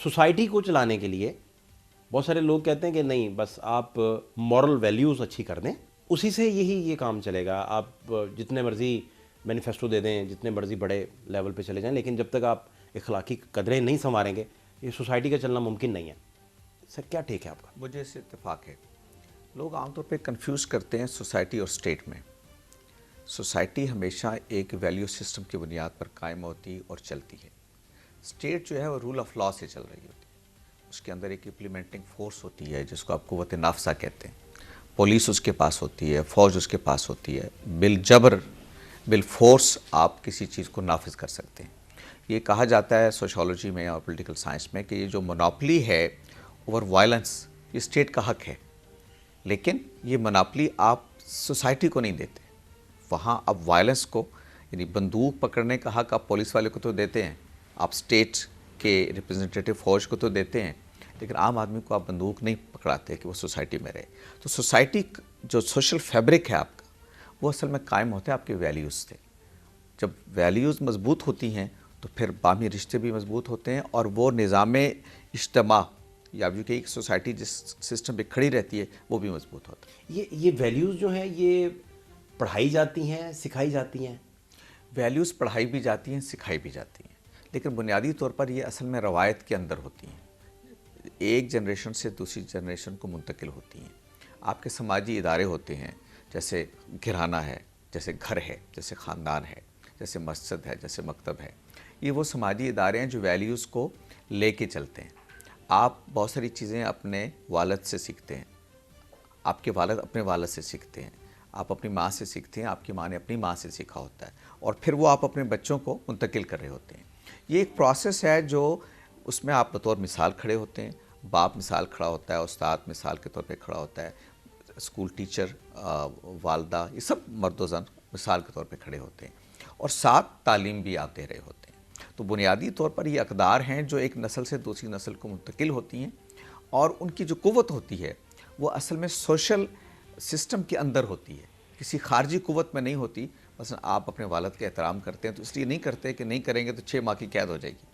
Society کو چلانے کے لیے بہت سارے لوگ کہتے ہیں کہ نہیں بس آپ مورل ویلیوز اچھی کر دیں, اسی سے یہ کام چلے گا. آپ جتنے مرضی مینیفیسٹو دے دیں, جتنے مرضی بڑے لیول پہ چلے جائیں, لیکن جب تک آپ اخلاقی قدریں نہیں سنواریں گے یہ سوسائٹی کا چلنا ممکن نہیں ہے. سر کیا ٹیک ہے آپ کا؟ مجھے اس سے اتفاق ہے. لوگ عام طور پہ کنفیوز کرتے ہیں سوسائٹی اور اسٹیٹ میں. سوسائٹی ہمیشہ ایک ویلیو سسٹم کی بنیاد پر قائم ہوتی اور چلتی ہے. اسٹیٹ جو ہے وہ رول آف لا سے چل رہی ہوتی ہے. اس کے اندر ایک امپلیمنٹنگ فورس ہوتی ہے جس کو آپ قوت نافذہ کہتے ہیں. پولیس اس کے پاس ہوتی ہے, فوج اس کے پاس ہوتی ہے. بالجبر بال فورس آپ کسی چیز کو نافذ کر سکتے ہیں. یہ کہا جاتا ہے سوشیولوجی میں اور پولیٹیکل سائنس میں کہ یہ جو مونوپلی ہے اوور وائلنس, یہ اسٹیٹ کا حق ہے. لیکن یہ مونوپلی آپ سوسائٹی کو نہیں دیتے. وہاں اب وائلنس کو, یعنی بندوق پکڑنے کا حق آپ پولیس والے کو تو دیتے ہیں, آپ اسٹیٹ کے ریپرزنٹیٹیو فوج کو تو دیتے ہیں, لیکن عام آدمی کو آپ بندوق نہیں پکڑاتے کہ وہ سوسائٹی میں رہے. تو سوسائٹی جو سوشل فیبرک ہے آپ کا, وہ اصل میں قائم ہوتا ہے آپ کے ویلیوز سے. جب ویلیوز مضبوط ہوتی ہیں تو پھر باہمی رشتے بھی مضبوط ہوتے ہیں, اور وہ نظام اجتماع یا جو کہ ایک سوسائٹی جس سسٹم پہ کھڑی رہتی ہے وہ بھی مضبوط ہوتا ہے. یہ ویلیوز جو ہیں یہ پڑھائی جاتی ہیں, سکھائی جاتی ہیں؟ ویلیوز پڑھائی بھی جاتی ہیں, سکھائی بھی جاتی ہیں, لیکن بنیادی طور پر یہ اصل میں روایت کے اندر ہوتی ہیں. ایک جنریشن سے دوسری جنریشن کو منتقل ہوتی ہیں. آپ کے سماجی ادارے ہوتے ہیں, جیسے گھرانہ ہے, جیسے گھر ہے, جیسے خاندان ہے, جیسے مسجد ہے, جیسے مکتب ہے. یہ وہ سماجی ادارے ہیں جو ویلیوز کو لے کے چلتے ہیں. آپ بہت ساری چیزیں اپنے والد سے سیکھتے ہیں, آپ کے والد اپنے والد سے سیکھتے ہیں, آپ اپنی ماں سے سیکھتے ہیں, آپ کی ماں نے اپنی ماں سے سیکھا ہوتا ہے, اور پھر وہ آپ اپنے بچوں کو منتقل کر رہے ہوتے ہیں. یہ ایک پروسیس ہے جو اس میں آپ بطور مثال کھڑے ہوتے ہیں. باپ مثال کھڑا ہوتا ہے, استاد مثال کے طور پہ کھڑا ہوتا ہے, اسکول ٹیچر, والدہ, یہ سب مرد و زن مثال کے طور پہ کھڑے ہوتے ہیں, اور ساتھ تعلیم بھی آپ دے رہے ہوتے ہیں. تو بنیادی طور پر یہ اقدار ہیں جو ایک نسل سے دوسری نسل کو منتقل ہوتی ہیں, اور ان کی جو قوت ہوتی ہے وہ اصل میں سوشل سسٹم کے اندر ہوتی ہے, کسی خارجی قوت میں نہیں ہوتی. مثلا آپ اپنے والد کا احترام کرتے ہیں تو اس لیے نہیں کرتے کہ نہیں کریں گے تو 6 ماہ کی قید ہو جائے گی.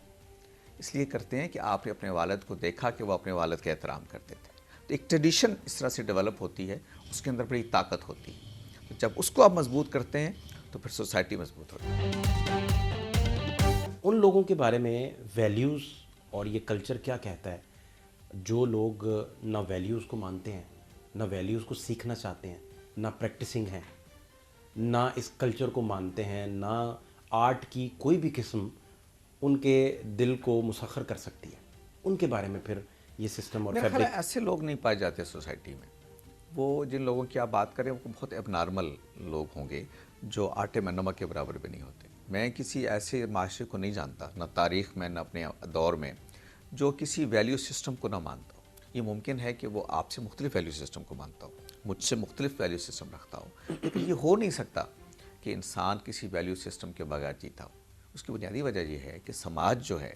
اس لیے کرتے ہیں کہ آپ نے اپنے والد کو دیکھا کہ وہ اپنے والد کا احترام کرتے تھے. تو ایک ٹریڈیشن اس طرح سے ڈیولپ ہوتی ہے, اس کے اندر بڑی طاقت ہوتی ہے. تو جب اس کو آپ مضبوط کرتے ہیں تو پھر سوسائٹی مضبوط ہوتی ہے. ان لوگوں کے بارے میں ویلیوز اور یہ کلچر کیا کہتا ہے جو لوگ نہ ویلیوز کو مانتے ہیں, نہ ویلیوز کو سیکھنا چاہتے ہیں, نہ پریکٹسنگ ہیں, نہ اس کلچر کو مانتے ہیں, نہ آرٹ کی کوئی بھی قسم ان کے دل کو مسخر کر سکتی ہے. ان کے بارے میں پھر یہ سسٹم اور میرا خیال ہے فیبرک. ایسے لوگ نہیں پائے جاتے سوسائٹی میں. وہ جن لوگوں کی آپ بات کریں وہ بہت اب نارمل لوگ ہوں گے جو آٹے میں نمک کے برابر بھی نہیں ہوتے. میں کسی ایسے معاشرے کو نہیں جانتا, نہ تاریخ میں نہ اپنے دور میں, جو کسی ویلیو سسٹم کو نہ مانتا ہو. یہ ممکن ہے کہ وہ آپ سے مختلف ویلیو سسٹم کو مانتا ہو, مجھ سے مختلف ویلیو سسٹم رکھتا ہو, لیکن یہ ہو نہیں سکتا کہ انسان کسی ویلیو سسٹم کے بغیر جیتا ہو. اس کی بنیادی وجہ یہ ہے کہ سماج جو ہے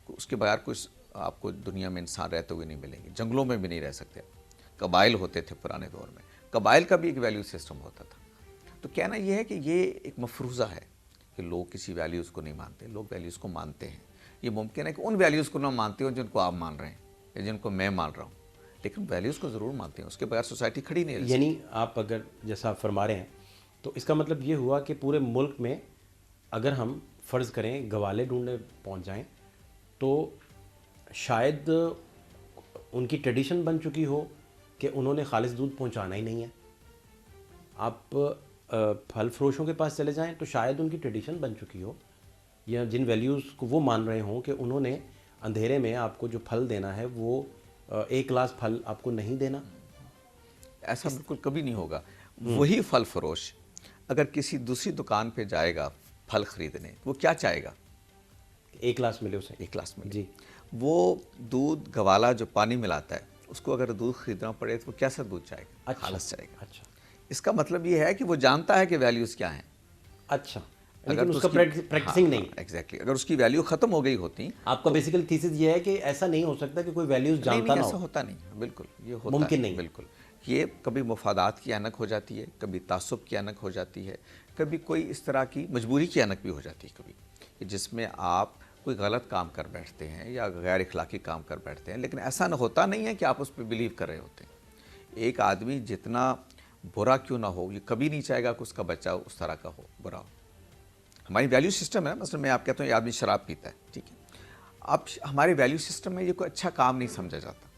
اس کے بغیر کوئی آپ کو دنیا میں انسان رہتے ہوئے نہیں ملیں گے. جنگلوں میں بھی نہیں رہ سکتے. قبائل ہوتے تھے پرانے دور میں, قبائل کا بھی ایک ویلیو سسٹم ہوتا تھا. تو کہنا یہ ہے کہ یہ ایک مفروضہ ہے کہ لوگ کسی ویلیوز کو نہیں مانتے. لوگ ویلیوز کو مانتے ہیں. یہ ممکن ہے کہ ان ویلیوز کو نہ مانتے ہوں جن کو آپ مان رہے ہیں یا جن کو میں مان رہا ہوں, لیکن ویلیوز کو ضرور مانتے ہیں. اس کے بغیر سوسائٹی کھڑی نہیں رہ سکتی. یعنی آپ اگر جیسا آپ فرما رہے ہیں تو اس کا مطلب یہ ہوا کہ پورے ملک میں اگر ہم فرض کریں گوالے ڈھونڈنے پہنچ جائیں تو شاید ان کی ٹریڈیشن بن چکی ہو کہ انہوں نے خالص دودھ پہنچانا ہی نہیں ہے. آپ پھل فروشوں کے پاس چلے جائیں تو شاید ان کی ٹریڈیشن بن چکی ہو, یا جن ویلیوز کو وہ مان رہے ہوں کہ انہوں نے اندھیرے میں آپ کو جو پھل دینا ہے وہ 1 گلاس پھل آپ کو نہیں دینا. ایسا بالکل کبھی نہیں ہوگا. وہی پھل فروش اگر کسی دوسری دکان پہ جائے گا پھل خریدنے, وہ کیا چاہے گا؟ 1 گلاس ملے اسے. 1 گلاس ملے. جی. وہ دودھ گوالا جو پانی ملاتا ہے اس کو اگر دودھ خریدنا پڑے تو وہ کیسا دودھ چاہے گا؟ خالص چاہے گا. اچھا. اس کا مطلب یہ ہے کہ وہ جانتا ہے کہ ویلیوز کیا ہیں. اچھا, لیکن اس کا پریکٹسنگ نہیں. ایگزیکٹلی. اگر اس کی ویلیو ختم ہو گئی ہوتی. آپ کا بیسیکل تھیسس یہ ہے کہ ایسا نہیں ہو سکتا کہ کوئی ویلیوز جانتا نہ ہو. ایسا ہوتا نہیں. بالکل یہ ہوتا ممکن نہیں. بالکل. یہ کبھی مفادات کی انک ہو جاتی ہے, کبھی تعصب کی انک ہو جاتی ہے, کبھی کوئی اس طرح کی مجبوری کی انک بھی ہو جاتی ہے, کبھی کہ جس میں آپ کوئی غلط کام کر بیٹھتے ہیں یا غیر اخلاقی کام کر بیٹھتے ہیں، لیکن ایسا ہوتا نہیں ہے کہ آپ اس پہ بلیو کر رہے ہوتے ہیں۔ ایک آدمی جتنا برا کیوں نہ ہو، یہ کبھی نہیں چاہے گا کہ اس کا بچہ اس طرح کا ہو، برا ہو۔ ہماری ویلیو سسٹم ہے، مثلا میں آپ کہتا ہوں یہ آدمی شراب پیتا ہے، ٹھیک ہے، اب ہمارے ویلیو سسٹم میں یہ کوئی اچھا کام نہیں سمجھا جاتا۔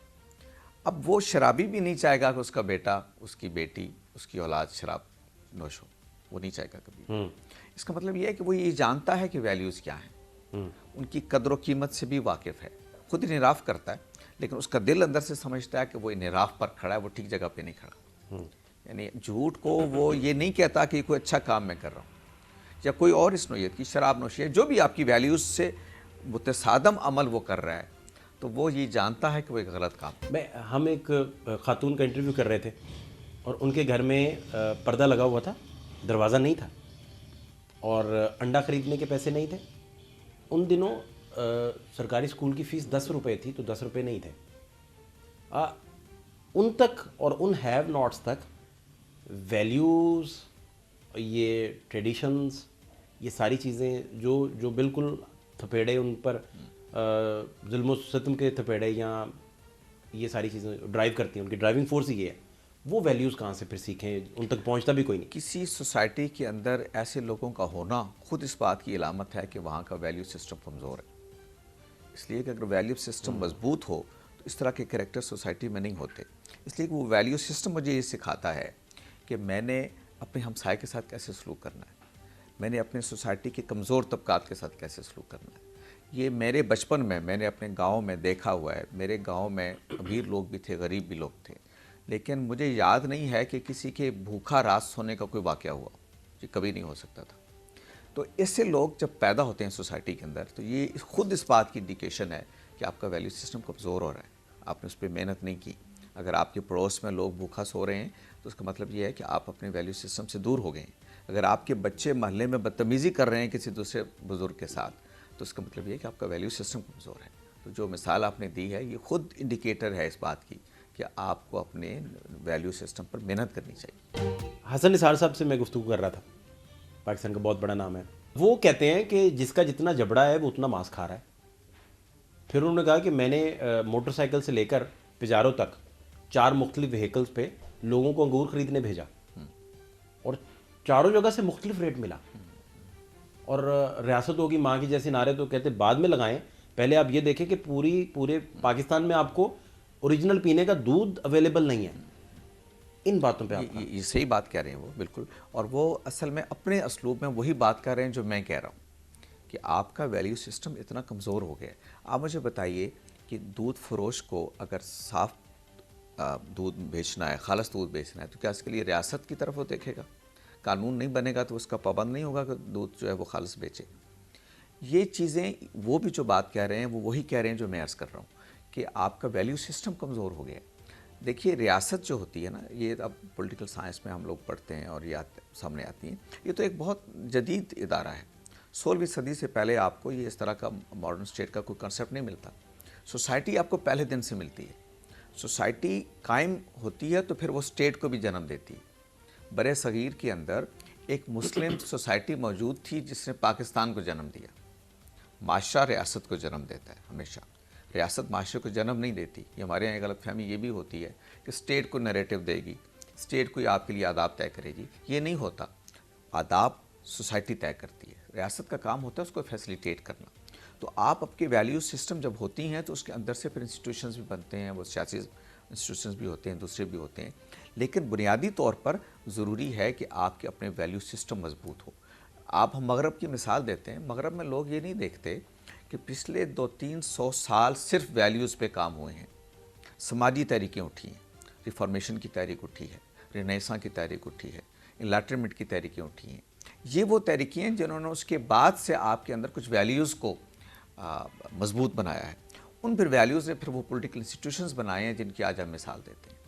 اب وہ شرابی بھی نہیں چاہے گا کہ اس کا بیٹا، اس کی بیٹی، اس کی اولاد شراب نوش ہو، وہ نہیں چاہے گا کبھی۔ اس کا مطلب یہ ہے کہ وہ یہ جانتا ہے کہ ویلیوز کیا ہیں، ان کی قدر و قیمت سے بھی واقف ہے، خود انحراف کرتا ہے لیکن اس کا دل اندر سے سمجھتا ہے کہ وہ انحراف پر کھڑا ہے، وہ ٹھیک جگہ پہ نہیں کھڑا۔ یعنی جھوٹ کو وہ یہ نہیں کہتا کہ کوئی اچھا کام میں کر رہا ہوں، یا کوئی اور اس نوعیت کی شراب نوشی ہے، جو بھی آپ کی ویلیوز سے متصادم عمل وہ کر رہا ہے، تو وہ یہ جانتا ہے کہ وہ ایک غلط کام ہے۔ ہم ایک خاتون کا انٹرویو کر رہے تھے اور ان کے گھر میں پردہ لگا ہوا تھا، دروازہ نہیں تھا اور انڈا خریدنے کے پیسے نہیں تھے۔ ان دنوں سرکاری اسکول کی فیس 10 روپے تھی، تو 10 روپے نہیں تھے۔ ان تک اور ان ہیو ناٹس تک ویلیوز، یہ ٹریڈیشنز، یہ ساری چیزیں جو بالکل تھپیڑے ان پر ظلم و ستم کے تھپیڑے یا یہ ساری چیزیں ڈرائیو کرتی ہیں، ان کی ڈرائیونگ فورس ہی یہ ہے، وہ ویلیوز کہاں سے پھر سیکھیں؟ ان تک پہنچتا بھی کوئی نہیں۔ کسی سوسائٹی کے اندر ایسے لوگوں کا ہونا خود اس بات کی علامت ہے کہ وہاں کا ویلیو سسٹم کمزور ہے۔ اس لیے کہ اگر ویلیو سسٹم مضبوط ہو تو اس طرح کے کریکٹر سوسائٹی میں نہیں ہوتے۔ اس لیے کہ وہ ویلیو سسٹم مجھے یہ سکھاتا ہے کہ میں نے اپنے ہمسائے کے ساتھ کیسے سلوک کرنا ہے، میں نے اپنے سوسائٹی کے کمزور طبقات کے ساتھ کیسے سلوک کرنا ہے۔ یہ میرے بچپن میں نے اپنے گاؤں میں دیکھا ہوا ہے۔ میرے گاؤں میں امیر لوگ بھی تھے، غریب بھی لوگ تھے، لیکن مجھے یاد نہیں ہے کہ کسی کے بھوکا رات سونے کا کوئی واقعہ ہوا، یہ کبھی نہیں ہو سکتا تھا۔ تو ایسے لوگ جب پیدا ہوتے ہیں سوسائٹی کے اندر، تو یہ خود اس بات کی انڈیکیشن ہے کہ آپ کا ویلیو سسٹم کمزور ہو رہا ہے، آپ نے اس پہ محنت نہیں کی۔ اگر آپ کے پڑوس میں لوگ بھوکا سو رہے ہیں تو اس کا مطلب یہ ہے کہ آپ اپنے ویلیو سسٹم سے دور ہو گئے ہیں۔ اگر آپ کے بچے محلے میں بدتمیزی کر رہے ہیں کسی دوسرے بزرگ کے ساتھ، تو اس کا مطلب یہ ہے کہ آپ کا ویلیو سسٹم کمزور ہے۔ تو جو مثال آپ نے دی ہے یہ خود انڈیکیٹر ہے اس بات کی کہ آپ کو اپنے ویلیو سسٹم پر محنت کرنی چاہیے۔ حسن نثار صاحب سے میں گفتگو کر رہا تھا، پاکستان کا بہت بڑا نام ہے۔ وہ کہتے ہیں کہ جس کا جتنا جبڑا ہے وہ اتنا ماس کھا رہا ہے۔ پھر انہوں نے کہا کہ میں نے موٹر سائیکل سے لے کر پجارو تک 4 مختلف وہیکلز پہ لوگوں کو انگور خریدنے بھیجا اور چاروں جگہ سے مختلف ریٹ ملا، اور ریاست ہوگی ماں کی جیسے نعرے تو کہتے بعد میں لگائیں، پہلے آپ یہ دیکھیں کہ پورے پاکستان میں آپ کو اوریجنل پینے کا دودھ اویلیبل نہیں ہے۔ ان باتوں پہ آپ یہ صحیح بات کہہ رہے ہیں وہ، بالکل، اور وہ اصل میں اپنے اسلوب میں وہی بات کر رہے ہیں جو میں کہہ رہا ہوں کہ آپ کا ویلیو سسٹم اتنا کمزور ہو گیا ہے۔ آپ مجھے بتائیے کہ دودھ فروش کو اگر صاف دودھ بیچنا ہے، خالص دودھ بیچنا ہے، تو کیا اس کے لیے ریاست کی طرف وہ دیکھے گا؟ قانون نہیں بنے گا تو اس کا پابند نہیں ہوگا کہ دودھ جو ہے وہ خالص بیچے۔ یہ چیزیں وہ بھی جو بات کہہ رہے ہیں وہ وہی کہہ رہے ہیں جو میں عرض کر رہا ہوں کہ آپ کا ویلیو سسٹم کمزور ہو گیا ہے۔ دیکھیے ریاست جو ہوتی ہے نا، یہ اب پولیٹیکل سائنس میں ہم لوگ پڑھتے ہیں اور یہ سامنے آتی ہیں، یہ تو ایک بہت جدید ادارہ ہے۔ 16ویں صدی سے پہلے آپ کو یہ اس طرح کا ماڈرن اسٹیٹ کا کوئی کنسیپٹ نہیں ملتا۔ سوسائٹی آپ کو پہلے دن سے ملتی ہے۔ سوسائٹی قائم ہوتی ہے تو پھر وہ اسٹیٹ کو بھی جنم دیتی ہے۔ برِ صغیر کے اندر ایک مسلم سوسائٹی موجود تھی جس نے پاکستان کو جنم دیا۔ معاشرہ ریاست کو جنم دیتا ہے ہمیشہ، ریاست معاشرے کو جنم نہیں دیتی۔ یہ ہمارے یہاں غلط فہمی یہ بھی ہوتی ہے کہ اسٹیٹ کو نیریٹو دے گی، اسٹیٹ کوئی آپ کے لیے آداب طے کرے گی۔ یہ نہیں ہوتا، آداب سوسائٹی طے کرتی ہے، ریاست کا کام ہوتا ہے اس کو فیسیلیٹیٹ کرنا۔ تو آپ کی ویلیو سسٹم جب ہوتی ہیں تو اس کے اندر سے پھر انسٹیٹیوشنز بھی بنتے ہیں، وہ سیاسی انسٹیٹیوشنز بھی ہوتے ہیں، دوسرے بھی ہوتے ہیں، لیکن بنیادی طور پر ضروری ہے کہ آپ کے اپنے ویلیو سسٹم مضبوط ہو۔ آپ ہم مغرب کی مثال دیتے ہیں، مغرب میں لوگ یہ نہیں دیکھتے کہ پچھلے 200-300 سال صرف ویلیوز پہ کام ہوئے ہیں۔ سماجی تحریکیں اٹھی ہیں، ریفارمیشن کی تحریک اٹھی ہے، رینیساں کی تحریک اٹھی ہے، انلائٹنمنٹ کی تحریکیں اٹھی ہیں۔ یہ وہ تحریکیں ہیں جنہوں نے اس کے بعد سے آپ کے اندر کچھ ویلیوز کو مضبوط بنایا ہے۔ ان پھر ویلیوز نے پھر وہ پولیٹیکل انسٹیٹیوشنز بنائے ہیں جن کی آج ہم مثال دیتے ہیں۔